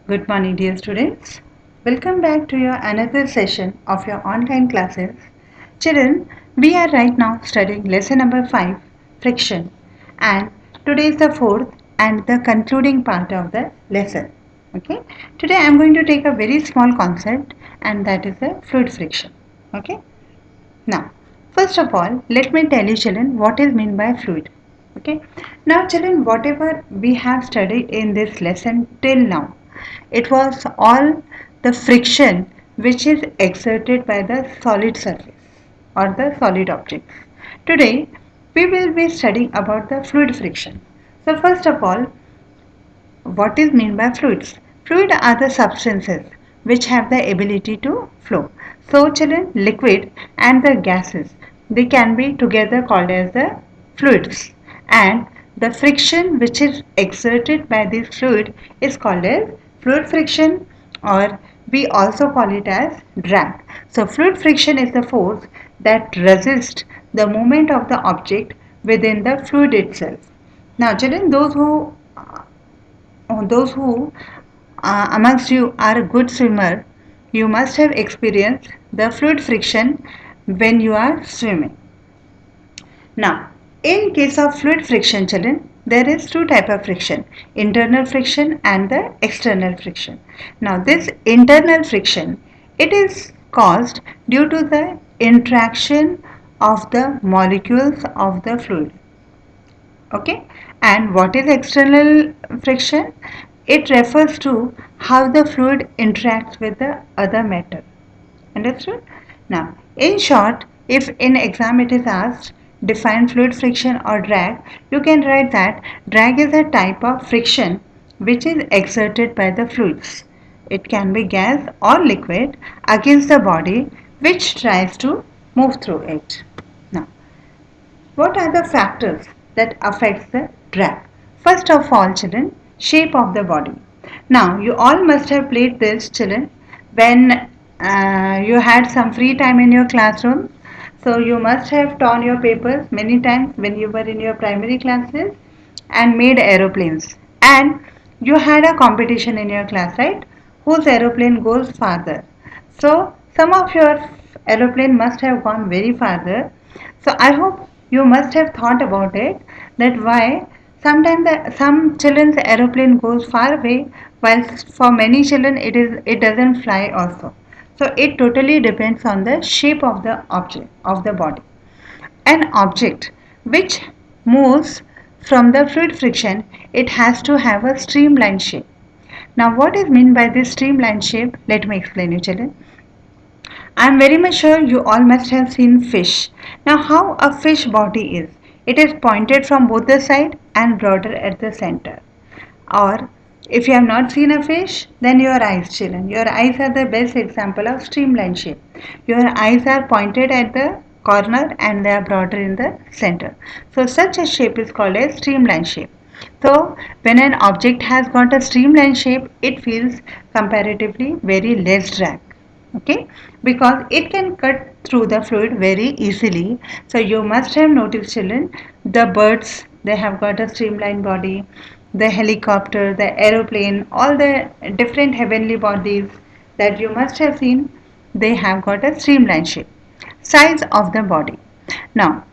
Good morning, dear students. Welcome back to your another session of your online classes. Children, we are right now studying lesson number 5, friction, and today is the fourth and the concluding part of the lesson. Okay, today I am going to take a very small concept, and that is the fluid friction. Okay, now first of all, let me tell you, children, what is meant by fluid. Okay, now children, whatever we have studied in this lesson till now, it was all the friction which is exerted by the solid surface or the solid objects. Today we will be studying about the fluid friction. So first of all, what is meant by fluids? Fluid are the substances which have the ability to flow. So children, liquid and the gases, they can be together called as the fluids, and the friction which is exerted by this fluid is called as fluid friction, or we also call it as drag. So fluid friction is the force that resists the movement of the object within the fluid itself. Now children, those who amongst you are a good swimmer, you must have experienced the fluid friction when you are swimming. Now, in case of fluid friction, children, there is two type of friction: internal friction and the external friction. Now, this internal friction, it is caused due to the interaction of the molecules of the fluid. Okay, and what is external friction? It refers to how the fluid interacts with the other matter. Understood? Now, in short, if in exam it is asked define fluid friction or drag, you can write that drag is a type of friction which is exerted by the fluids. It can be gas or liquid against the body which tries to move through it. Now, what are the factors that affects the drag? First of all, children, shape of the body. Now, you all must have played this, children, when you had some free time in your classroom. So, you must have torn your papers many times when you were in your primary classes and made aeroplanes. And you had a competition in your class, right? Whose aeroplane goes farther. So, some of your aeroplane must have gone very farther. So, I hope you must have thought about it, that why sometimes some children's aeroplane goes far away, while for many children it doesn't fly also. So it totally depends on the shape of the object of the body. An object which moves from the fluid friction, it has to have a streamlined shape. Now what is meant by this streamlined shape? Let me explain you, children. I am very much sure you all must have seen fish. Now how a fish body is? It is pointed from both the side and broader at the center. Or if you have not seen a fish, then your eyes, children. Your eyes are the best example of streamline shape. Your eyes are pointed at the corner and they are broader in the center. So such a shape is called a streamline shape. So when an object has got a streamline shape, it feels comparatively very less drag. Okay, because it can cut through the fluid very easily. So you must have noticed, children, the birds, they have got a streamlined body, the helicopter, the aeroplane, all the different heavenly bodies that you must have seen, they have got a streamlined shape. Size of the body. Now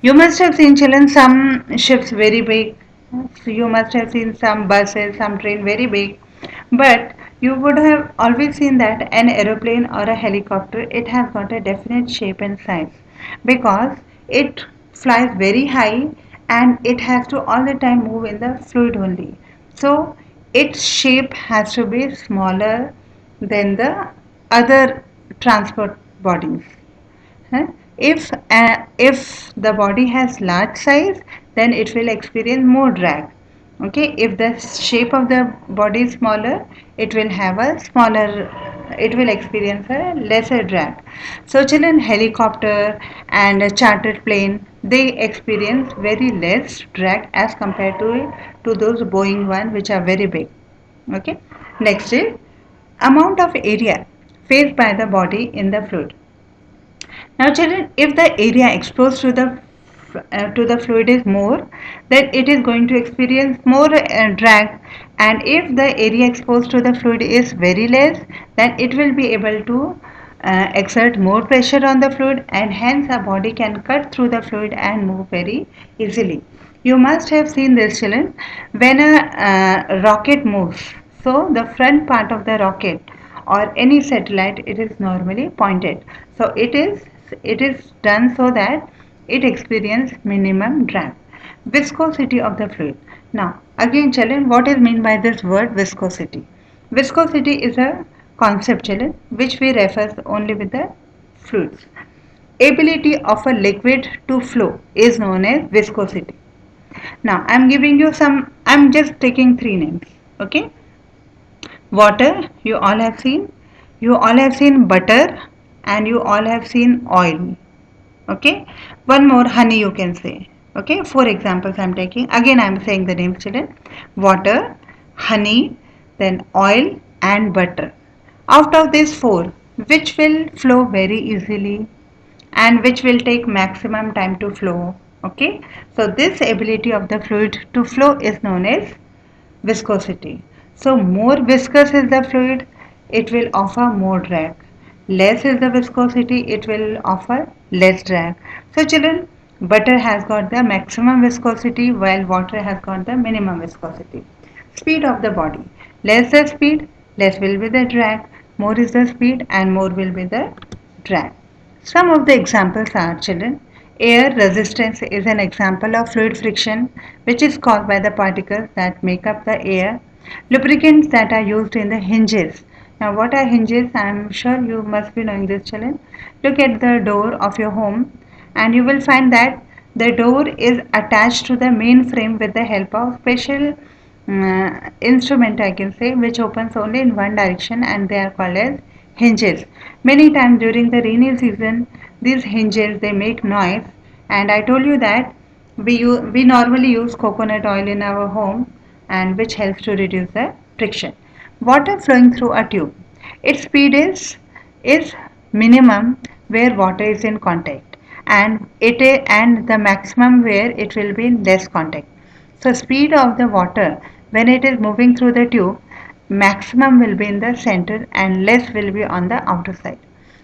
you must have seen, children, some ships very big. So you must have seen some buses, some train very big. But you would have always seen that an aeroplane or a helicopter, it has got a definite shape and size, because it flies very high and it has to all the time move in the fluid only. So its shape has to be smaller than the other transport bodies. Huh? If the body has large size, then it will experience more drag. Okay, if the shape of the body is smaller, it will have a smaller. It will experience a lesser drag. So, children, helicopter and a chartered plane, they experience very less drag as compared to those Boeing one which are very big. Okay. Next is amount of area faced by the body in the fluid. Now children, if the area exposed to the to the fluid is more, then it is going to experience more drag, and if the area exposed to the fluid is very less, then it will be able to exert more pressure on the fluid, and hence our body can cut through the fluid and move very easily. You must have seen this, children, when a rocket moves. So the front part of the rocket or any satellite, it is normally pointed. So it is done so that it experience minimum drag. Viscosity of the fluid. Now again, children, what is meant by this word viscosity? Viscosity is a concept, children, which we refer only with the fluids. Ability of a liquid to flow is known as viscosity. Now I'm just taking three names. Okay. Water, you all have seen. You all have seen butter, and you all have seen oil. Okay. One more, honey, you can say. Okay. Four examples I'm taking. Again, I'm saying the names, children. Water, honey, then oil and butter. Out of these four, which will flow very easily and which will take maximum time to flow? Okay. So this ability of the fluid to flow is known as viscosity. So more viscous is the fluid, it will offer more drag. Less is the viscosity, it will offer less drag. So children, butter has got the maximum viscosity while water has got the minimum viscosity. Speed of the body. Less the speed, less will be the drag. More is the speed and more will be the drag. Some of the examples are, children, air resistance is an example of fluid friction which is caused by the particles that make up the air. Lubricants that are used in the hinges. Now, what are hinges? I am sure you must be knowing this, children. Look at the door of your home and you will find that the door is attached to the main frame with the help of special instrument, I can say, which opens only in one direction, and they are called as hinges. Many times during the rainy season, these hinges they make noise, and I told you that we normally use coconut oil in our home, and which helps to reduce the friction. Water flowing through a tube. Its speed is minimum where water is in contact, and the maximum where it will be in less contact. So speed of the water when it is moving through the tube, maximum will be in the center and less will be on the outer side.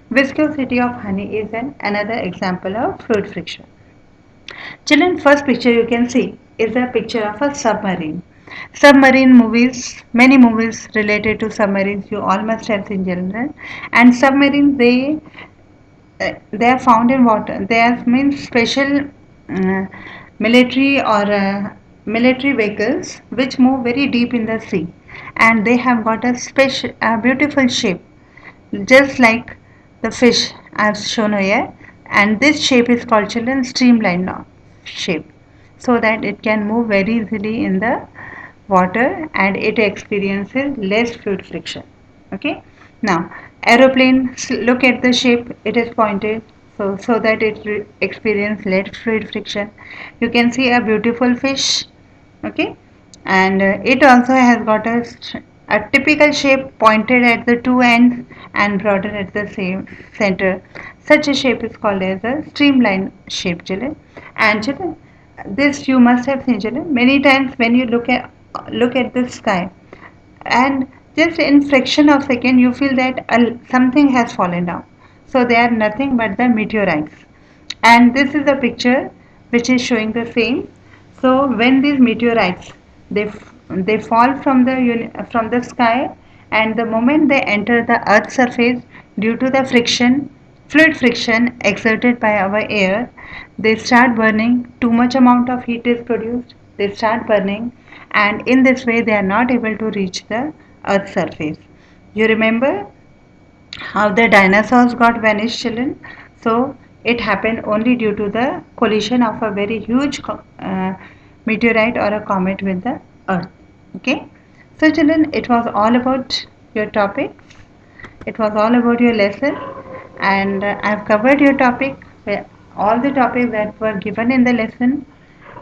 Viscosity of honey is another example of fluid friction. Children, first picture you can see is a picture of a submarine. Submarine movies, many movies related to submarines you all must have seen, children. And submarines they are found in water. They are means special uh, military or military vehicles which move very deep in the sea, and they have got a special, beautiful shape, just like the fish I've shown here. And this shape is called, children, streamlined shape, so that it can move very easily in the water and it experiences less fluid friction. Okay. Now aeroplane, look at the shape, it is pointed, so that it experience less fluid friction. You can see a beautiful fish. Okay. And it also has got a typical shape pointed at the two ends and broader at the same center. Such a shape is called as a streamline shape, children. And children, this you must have seen, children, many times when you look at the sky, and just in fraction of second you feel that something has fallen down. So they are nothing but the meteorites, and this is a picture which is showing the same. So when these meteorites they fall from the sky, and the moment they enter the earth's surface, due to the friction, fluid friction exerted by our air, they start burning. Too much amount of heat is produced, they start burning, and in this way they are not able to reach the earth's surface. You remember how the dinosaurs got vanished, children? So it happened only due to the collision of a very huge meteorite or a comet with the earth. Okay. So children, it was all about your topic. It was all about your lesson, and I've covered your topic, all the topics that were given in the lesson.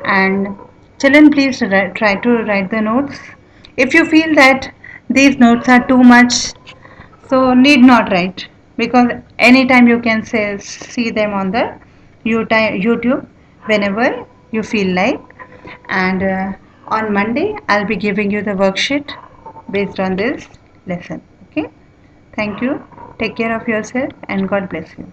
And children, please try to write the notes. If you feel that these notes are too much, so need not write, because anytime you can see them on the YouTube, whenever you feel like. And on Monday, I'll be giving you the worksheet based on this lesson. Okay? Thank you. Take care of yourself and God bless you.